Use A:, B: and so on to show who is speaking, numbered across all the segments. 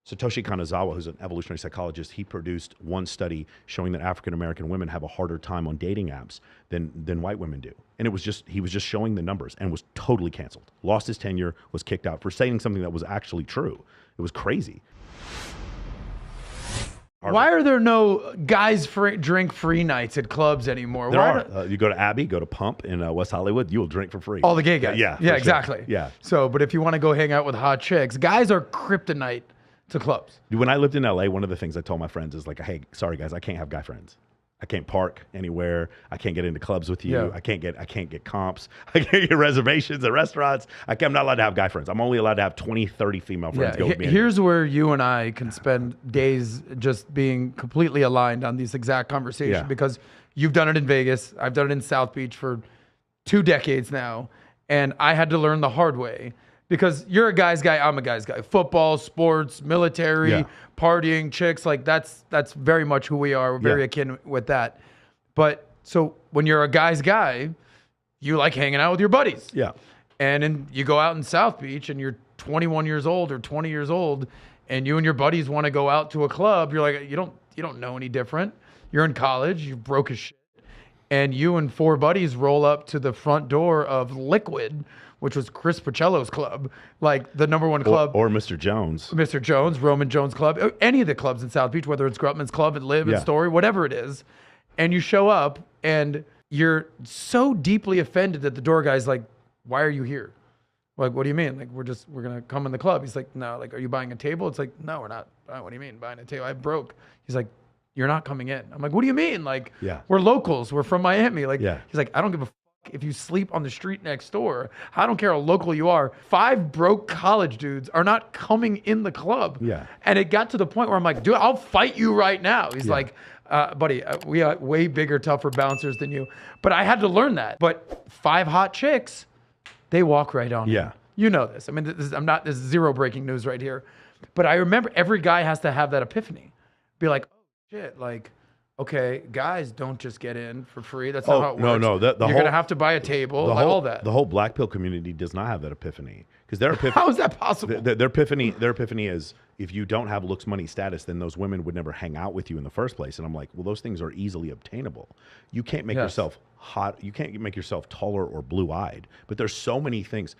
A: Satoshi Kanazawa, who's an evolutionary psychologist, he produced one study showing that African American women have a harder time on dating apps than white women do. And he was just showing the numbers and was totally canceled. Lost his tenure, was kicked out for saying something that was actually true. It was crazy.
B: Why are there no guys drink free nights at clubs anymore?
A: There are. You go to Abbey, go to Pump in West Hollywood, you will drink for free.
B: All the gay guys.
A: Yeah,
B: yeah, exactly.
A: Sure. Yeah.
B: So, but if you want to go hang out with hot chicks, guys are kryptonite to clubs.
A: When I lived in LA, one of the things I told my friends is like, hey, sorry guys, I can't have guy friends. I can't park anywhere. I can't get into clubs with you. Yeah. I can't get comps. I can't get reservations at restaurants. I'm not allowed to have guy friends. I'm only allowed to have 20, 30 female friends go with me.
B: Here's where you and I can spend days just being completely aligned on these exact conversations because you've done it in Vegas. I've done it in South Beach for 2 decades now. And I had to learn the hard way because you're a guy's guy. I'm a guy's guy. Football, sports, military, partying, chicks, like that's very much who we are. We're very akin with that. But so when you're a guy's guy, you like hanging out with your buddies.
A: Yeah.
B: And you go out in South Beach and you're 21 years old or 20 years old and you and your buddies want to go out to a club. You're like, you don't know any different. You're in college, you're broke as shit. And you and 4 buddies roll up to the front door of Liquid, which was Chris Pacello's club, like the #1 club.
A: Or Mr. Jones.
B: Mr. Jones, Roman Jones Club, any of the clubs in South Beach, whether it's Grutman's Club and Live and Story, whatever it is. And you show up and you're so deeply offended that the door guy's like, why are you here? Like, what do you mean? Like, we're going to come in the club. He's like, no, like, are you buying a table? It's like, no, we're not. What do you mean buying a table? I'm broke. He's like, you're not coming in. I'm like, what do you mean? Like, we're locals. We're from Miami. Like, he's like, I don't give a if you sleep on the street next door. I don't care how local you are. 5 broke college dudes are not coming in the club.
A: Yeah.
B: And it got to the point where I'm like, dude, I'll fight you right now. He's like, buddy, we are way bigger, tougher bouncers than you. But I had to learn that. But 5 hot chicks, they walk right on.
A: Yeah.
B: You know this. I mean, this is zero breaking news right here. But I remember every guy has to have that epiphany. Be like, oh shit, like, okay, guys don't just get in for free. That's not how it works.
A: No.
B: You're going to have to buy a table, all that.
A: The whole black pill community does not have that epiphany. Because their epiphany,
B: how is that possible?
A: Their epiphany is if you don't have looks, money, status, then those women would never hang out with you in the first place. And I'm like, well, those things are easily obtainable. You can't make yourself hot. You can't make yourself taller or blue-eyed. But there's so many things.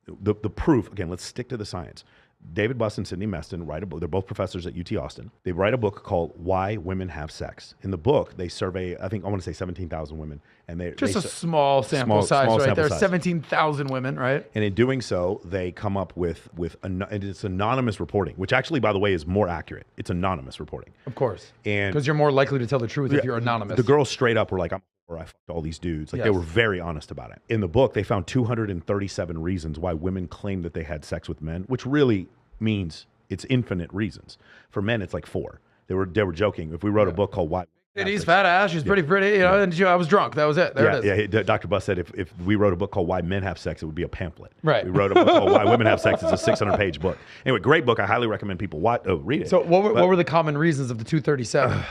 A: The proof, again, let's stick to the science. David Buss and Sidney Meston write a book. They're both professors at UT Austin. They write a book called Why Women Have Sex. In the book, they survey, I want to say 17,000 women. And they
B: a small sample size, right?
A: Sample
B: There's
A: size.
B: 17,000 women, right?
A: And in doing so, they come up with and it's anonymous reporting, which actually, by the way, is more accurate. It's anonymous reporting.
B: Of course.
A: And
B: because you're more likely to tell the truth if you're anonymous.
A: The girls straight up were like, I fucked all these dudes. Like, they were very honest about it. In the book, they found 237 reasons why women claimed that they had sex with men, which really means it's infinite reasons. For men, it's like 4. They were joking. If we wrote a book called Why...
B: He's fat ass, she's pretty, you know, and I was drunk. That was it. There it
A: is. Yeah, Dr. Buss said if we wrote a book called Why Men Have Sex, it would be a pamphlet.
B: Right.
A: We wrote a book called Why Women Have Sex. It's a 600-page book. Anyway, great book. I highly recommend people read it.
B: So what were the common reasons of the 237?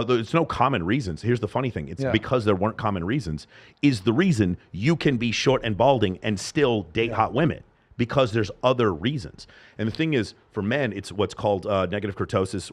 A: There's no common reasons. Here's the funny thing. It's because there weren't common reasons is the reason you can be short and balding and still date hot women. Because there's other reasons. And the thing is, for men, it's what's called negative kurtosis,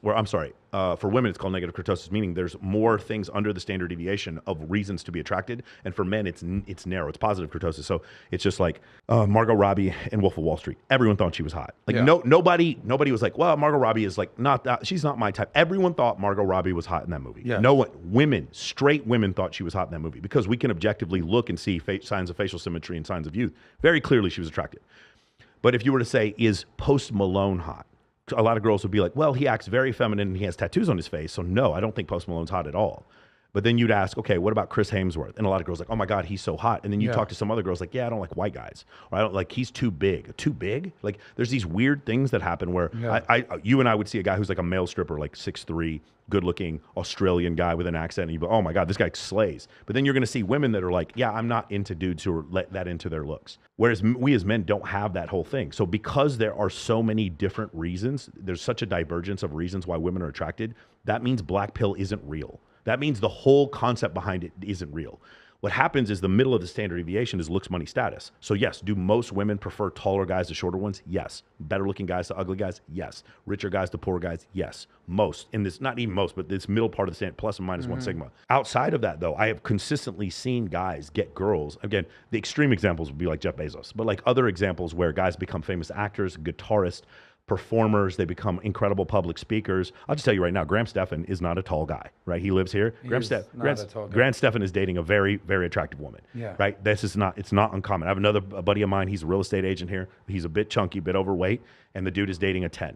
A: for women, it's called negative kurtosis, meaning there's more things under the standard deviation of reasons to be attracted. And for men, it's narrow. It's positive kurtosis. So it's just like Margot Robbie in Wolf of Wall Street. Everyone thought she was hot. Like nobody was like, well, Margot Robbie is like not that. She's not my type. Everyone thought Margot Robbie was hot in that movie.
B: Yeah.
A: No one, straight women thought she was hot in that movie because we can objectively look and see signs of facial symmetry and signs of youth. Very clearly, she was attractive. But if you were to say, is Post Malone hot? A lot of girls would be like, well, he acts very feminine and he has tattoos on his face. So no, I don't think Post Malone's hot at all. But then you'd ask, okay, what about Chris Hemsworth? And a lot of girls like, oh my God, he's so hot. And then you talk to some other girls like, yeah, I don't like white guys. Or I don't like, he's too big. Too big? Like there's these weird things that happen where you and I would see a guy who's like a male stripper, like 6'3", good looking Australian guy with an accent. And you'd be, oh my God, this guy slays. But then you're going to see women that are like, yeah, I'm not into dudes who let that into their looks. Whereas we as men don't have that whole thing. So because there are so many different reasons, there's such a divergence of reasons why women are attracted, that means black pill isn't real. That means the whole concept behind it isn't real. What happens is the middle of the standard deviation is looks, money, status. So yes, do most women prefer taller guys to shorter ones? Yes. Better looking guys to ugly guys? Yes. Richer guys to poor guys? Yes. Most. In this, not even most, but this middle part of the standard, plus and minus one sigma. Outside of that though, I have consistently seen guys get girls. Again, the extreme examples would be like Jeff Bezos, but like other examples where guys become famous actors, guitarists, performers, they become incredible public speakers. I'll just tell you right now, Graham Stephan is not a tall guy, right? He lives here. Graham Stephan is dating a very, very attractive woman, right? It's not uncommon. I have a buddy of mine, he's a real estate agent here. He's a bit chunky, a bit overweight, and the dude is dating a 10.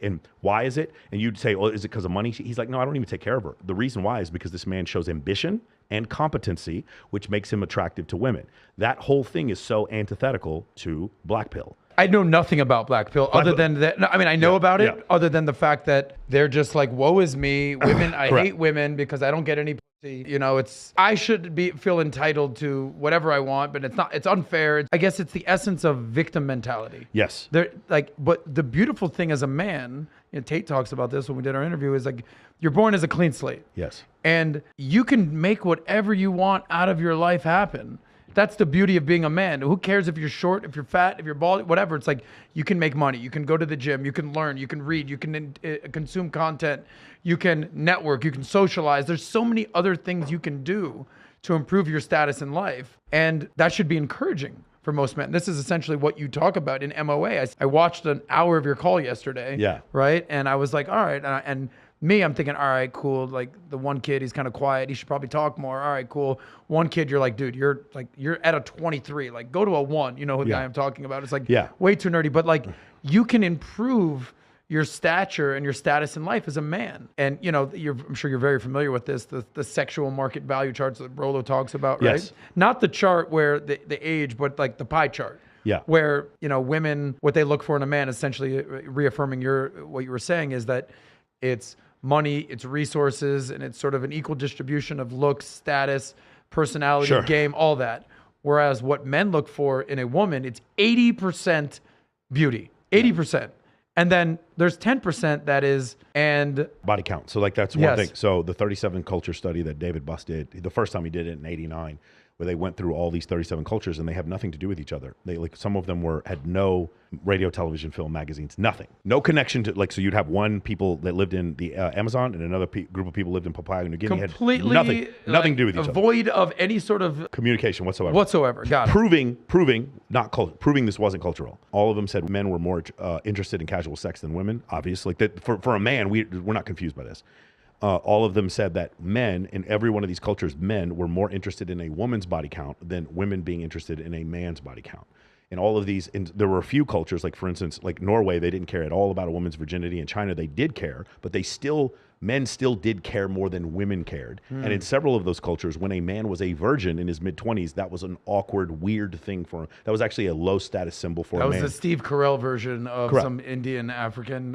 A: And why is it? And you'd say, well, is it because of money? He's like, no, I don't even take care of her. The reason why is because this man shows ambition and competency, which makes him attractive to women. That whole thing is so antithetical to black pill.
B: I know nothing about black pill other than that. I mean, I know about it other than the fact that they're just like, woe is me, women. I hate women because I don't get any pussy. You know, I should feel entitled to whatever I want, but it's not. It's unfair. I guess it's the essence of victim mentality.
A: Yes.
B: But the beautiful thing as a man, Tate talks about this when we did our interview, is like you're born as a clean slate.
A: Yes.
B: And you can make whatever you want out of your life happen. That's the beauty of being a man. Who cares if you're short, if you're fat, if you're bald, whatever. It's like you can make money. You can go to the gym. You can learn. You can read. You can consume content. You can network. You can socialize. There's so many other things you can do to improve your status in life. And that should be encouraging for most men. This is essentially what you talk about in MOA. I watched an hour of your call yesterday.
A: Yeah.
B: Right? And I was like, all right. And me, I'm thinking, all right, cool. Like the one kid, he's kind of quiet. He should probably talk more. All right, cool. One kid, you're like, dude, you're at a 23. Like go to a 1. You know who the guy I'm talking about. It's like way too nerdy. But like you can improve your stature and your status in life as a man. And I'm sure you're very familiar with this, the sexual market value charts that Rollo talks about, right? Yes. Not the chart where the age, but like the pie chart.
A: Yeah.
B: Where, women, what they look for in a man, essentially reaffirming what you were saying, is that it's money, it's resources, and it's sort of an equal distribution of looks, status, personality, game, all that. Whereas what men look for in a woman, it's 80% beauty, 80%. And then there's 10% that is, and
A: body count. So like that's one thing. So the 37 culture study that David Buss did, the first time he did it in 89, where they went through all these 37 cultures and they have nothing to do with each other. They some of them had no radio, television, film, magazines, nothing, no connection to so you'd have one people that lived in the Amazon and another group of people lived in Papua New Guinea.
B: Completely
A: had nothing to do with each other.
B: Void of any sort of
A: communication whatsoever.
B: Got it.
A: Proving this wasn't cultural. All of them said men were more interested in casual sex than women. Obviously, for a man, we're not confused by this. All of them said that men, in every one of these cultures, men were more interested in a woman's body count than women being interested in a man's body count. In all of these, there were a few cultures, like for instance, like Norway, they didn't care at all about a woman's virginity. In China, they did care, but men still did care more than women cared. And in several of those cultures, when a man was a virgin in his mid-20s, that was an awkward, weird thing for him. That was actually a low status symbol for a man.
B: That was the Steve Carell version of some Indian African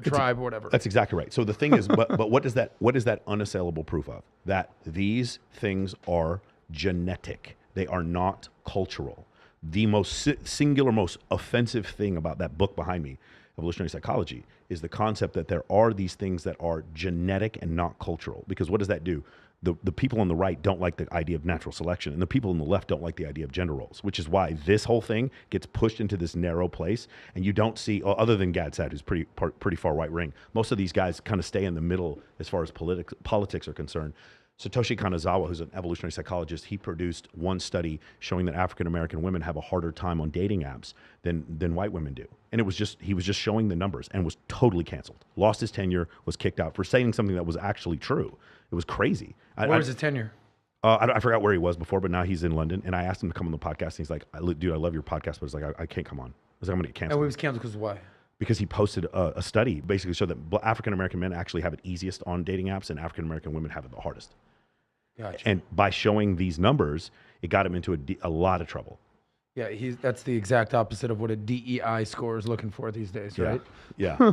B: tribe or whatever.
A: That's exactly right. So the thing is, but what is that unassailable proof of? That these things are genetic. They are not cultural. The most singular, most offensive thing about that book behind me, Evolutionary Psychology, is the concept that there are these things that are genetic and not cultural. Because what does that do? The people on the right don't like the idea of natural selection, and the people on the left don't like the idea of gender roles, which is why this whole thing gets pushed into this narrow place. And you don't see, other than Gad Saad, who's pretty far right wing, most of these guys kind of stay in the middle as far as politics are concerned. Satoshi Kanazawa, who's an evolutionary psychologist, he produced one study showing that African-American women have a harder time on dating apps than white women do. And he was just showing the numbers and was totally canceled. Lost his tenure, was kicked out for saying something that was actually true. It was crazy.
B: Where was his tenure?
A: I forgot where he was before, but now he's in London. And I asked him to come on the podcast, and he's like, dude, I love your podcast, but it's like, I can't come on. I was like, I'm going to get canceled.
B: And he was canceled because why?
A: Because he posted a study basically showed that African-American men actually have it easiest on dating apps and African-American women have it the hardest.
B: Gotcha.
A: And by showing these numbers, it got him into a lot of trouble.
B: Yeah, that's the exact opposite of what a DEI score is looking for these days, right?
A: Yeah.